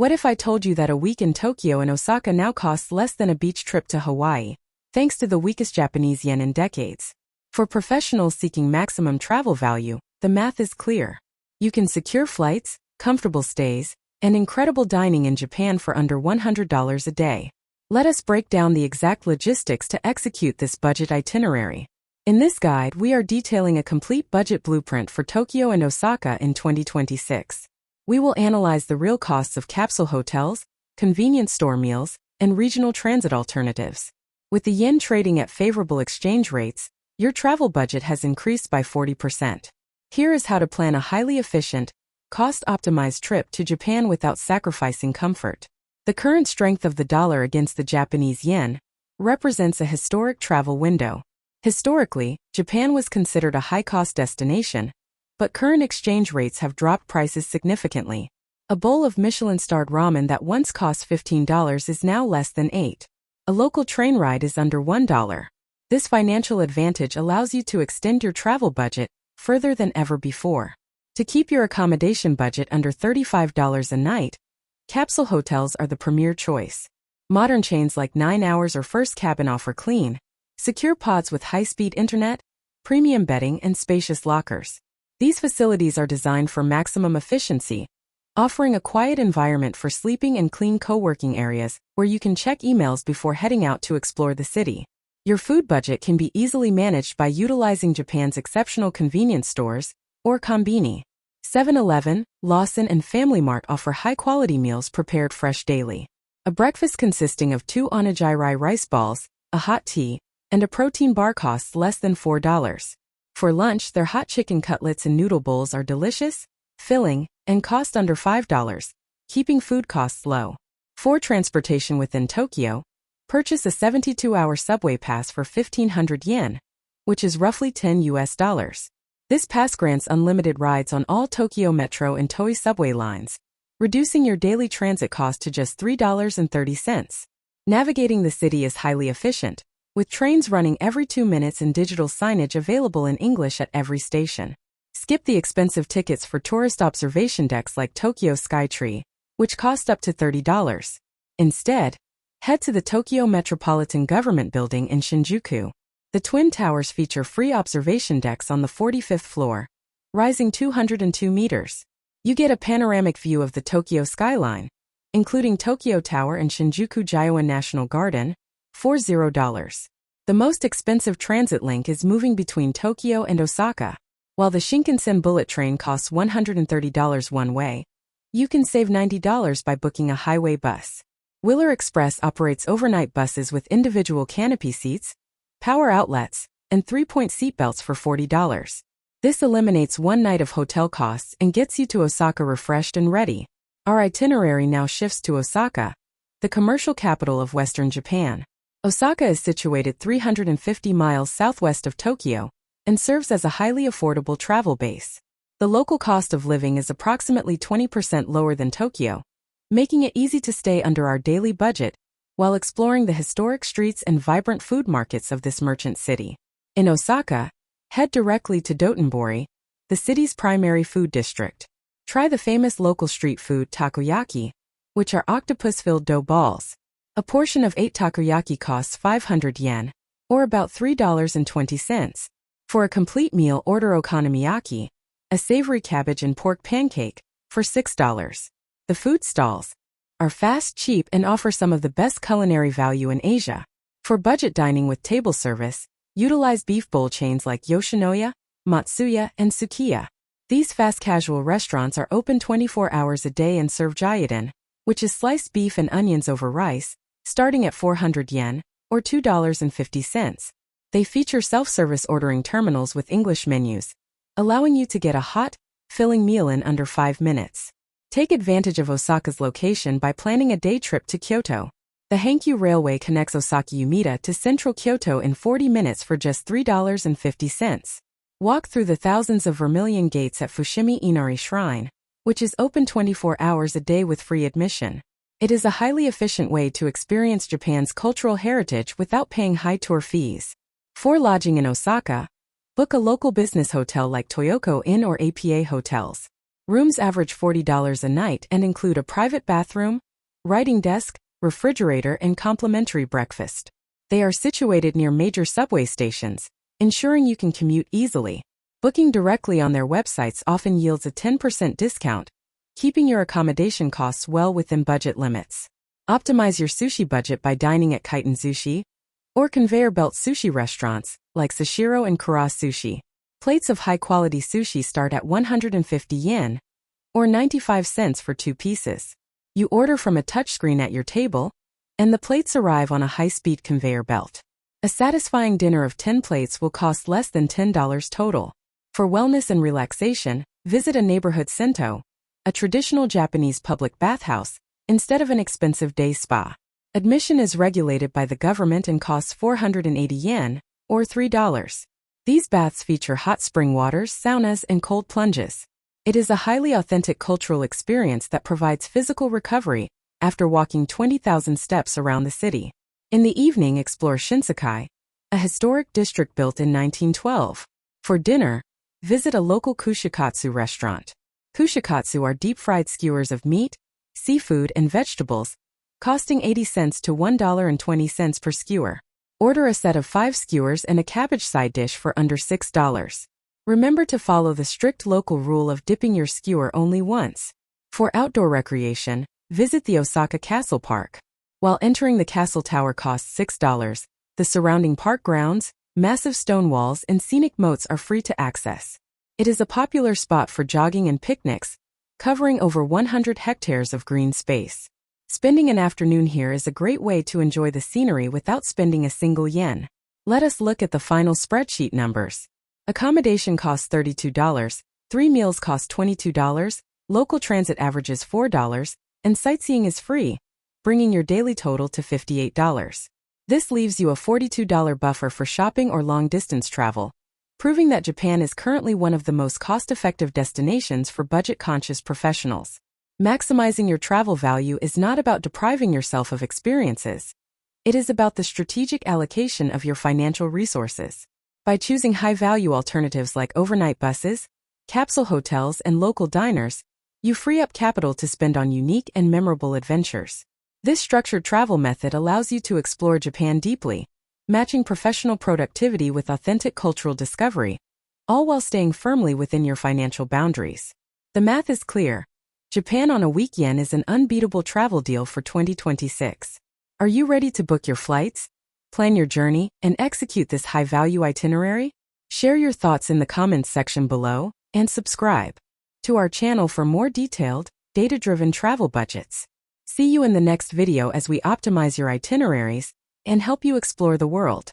What if I told you that a week in Tokyo and Osaka now costs less than a beach trip to Hawaii, thanks to the weakest Japanese yen in decades? For professionals seeking maximum travel value, the math is clear. You can secure flights, comfortable stays, and incredible dining in Japan for under $100 a day. Let us break down the exact logistics to execute this budget itinerary. In this guide, we are detailing a complete budget blueprint for Tokyo and Osaka in 2026. We will analyze the real costs of capsule hotels, convenience store meals, and regional transit alternatives. With the yen trading at favorable exchange rates, your travel budget has increased by 40%. Here is how to plan a highly efficient, cost-optimized trip to Japan without sacrificing comfort. The current strength of the dollar against the Japanese yen represents a historic travel window. Historically, Japan was considered a high-cost destination, but current exchange rates have dropped prices significantly. A bowl of Michelin-starred ramen that once cost $15 is now less than $8. A local train ride is under $1. This financial advantage allows you to extend your travel budget further than ever before. To keep your accommodation budget under $35 a night, capsule hotels are the premier choice. Modern chains like 9 Hours or First Cabin offer clean, secure pods with high-speed internet, premium bedding, and spacious lockers. These facilities are designed for maximum efficiency, offering a quiet environment for sleeping and clean co-working areas where you can check emails before heading out to explore the city. Your food budget can be easily managed by utilizing Japan's exceptional convenience stores, or Konbini. 7-Eleven, Lawson, and Family Mart offer high-quality meals prepared fresh daily. A breakfast consisting of 2 onigiri rice balls, a hot tea, and a protein bar costs less than $4. For lunch, their hot chicken cutlets and noodle bowls are delicious, filling, and cost under $5, keeping food costs low. For transportation within Tokyo, purchase a 72-hour subway pass for 1,500 yen, which is roughly $10. This pass grants unlimited rides on all Tokyo Metro and Toei subway lines, reducing your daily transit cost to just $3.30. Navigating the city is highly efficient, with trains running every 2 minutes and digital signage available in English at every station. Skip the expensive tickets for tourist observation decks like Tokyo Skytree, which cost up to $30. Instead, head to the Tokyo Metropolitan Government Building in Shinjuku. The Twin Towers feature free observation decks on the 45th floor, rising 202 meters. You get a panoramic view of the Tokyo skyline, including Tokyo Tower and Shinjuku Gyoen National Garden, for $0. The most expensive transit link is moving between Tokyo and Osaka. While the Shinkansen bullet train costs $130 one way, you can save $90 by booking a highway bus. Willer Express operates overnight buses with individual canopy seats, power outlets, and 3-point seatbelts for $40. This eliminates one night of hotel costs and gets you to Osaka refreshed and ready. Our itinerary now shifts to Osaka, the commercial capital of Western Japan. Osaka is situated 350 miles southwest of Tokyo and serves as a highly affordable travel base. The local cost of living is approximately 20% lower than Tokyo, making it easy to stay under our daily budget while exploring the historic streets and vibrant food markets of this merchant city. In Osaka, head directly to Dotonbori, the city's primary food district. Try the famous local street food takoyaki, which are octopus-filled dough balls. A portion of 8 takoyaki costs 500 yen, or about $3.20. For a complete meal, order okonomiyaki, a savory cabbage and pork pancake, for $6. The food stalls are fast, cheap, and offer some of the best culinary value in Asia. For budget dining with table service, utilize beef bowl chains like Yoshinoya, Matsuya, and Sukiya. These fast casual restaurants are open 24 hours a day and serve gyudon, which is sliced beef and onions over rice, starting at 400 yen, or $2.50. They feature self-service ordering terminals with English menus, allowing you to get a hot, filling meal in under 5 minutes. Take advantage of Osaka's location by planning a day trip to Kyoto. The Hankyu Railway connects Osaka Umeda to central Kyoto in 40 minutes for just $3.50. Walk through the thousands of vermilion gates at Fushimi Inari Shrine, which is open 24 hours a day with free admission. It is a highly efficient way to experience Japan's cultural heritage without paying high tour fees. For lodging in Osaka, book a local business hotel like Toyoko Inn or APA Hotels. Rooms average $40 a night and include a private bathroom, writing desk, refrigerator, and complimentary breakfast. They are situated near major subway stations, ensuring you can commute easily. Booking directly on their websites often yields a 10% discount, keeping your accommodation costs well within budget limits. Optimize your sushi budget by dining at Kaiten Sushi or conveyor belt sushi restaurants like Sushiro and Kura Sushi. Plates of high-quality sushi start at 150 yen or 95 cents for 2 pieces. You order from a touchscreen at your table, and the plates arrive on a high-speed conveyor belt. A satisfying dinner of 10 plates will cost less than $10 total. For wellness and relaxation, visit a neighborhood sento, a traditional Japanese public bathhouse, instead of an expensive day spa. Admission is regulated by the government and costs 480 yen, or $3. These baths feature hot spring waters, saunas, and cold plunges. It is a highly authentic cultural experience that provides physical recovery after walking 20,000 steps around the city. In the evening, explore Shinsekai, a historic district built in 1912. For dinner, visit a local kushikatsu restaurant. Kushikatsu are deep-fried skewers of meat, seafood, and vegetables, costing 80 cents to $1.20 per skewer. Order a set of 5 skewers and a cabbage side dish for under $6. Remember to follow the strict local rule of dipping your skewer only once. For outdoor recreation, visit the Osaka Castle Park. While entering the castle tower costs $6, the surrounding park grounds, massive stone walls, and scenic moats are free to access. It is a popular spot for jogging and picnics, covering over 100 hectares of green space. Spending an afternoon here is a great way to enjoy the scenery without spending a single yen. Let us look at the final spreadsheet numbers. Accommodation costs $32, 3 meals cost $22, local transit averages $4, and sightseeing is free, bringing your daily total to $58. This leaves you a $42 buffer for shopping or long-distance travel, proving that Japan is currently one of the most cost-effective destinations for budget-conscious professionals. Maximizing your travel value is not about depriving yourself of experiences. It is about the strategic allocation of your financial resources. By choosing high-value alternatives like overnight buses, capsule hotels, and local diners, you free up capital to spend on unique and memorable adventures. This structured travel method allows you to explore Japan deeply, matching professional productivity with authentic cultural discovery, all while staying firmly within your financial boundaries. The math is clear. Japan on a week yen is an unbeatable travel deal for 2026. Are you ready to book your flights, plan your journey, and execute this high-value itinerary? Share your thoughts in the comments section below, and subscribe to our channel for more detailed, data-driven travel budgets. See you in the next video as we optimize your itineraries and help you explore the world.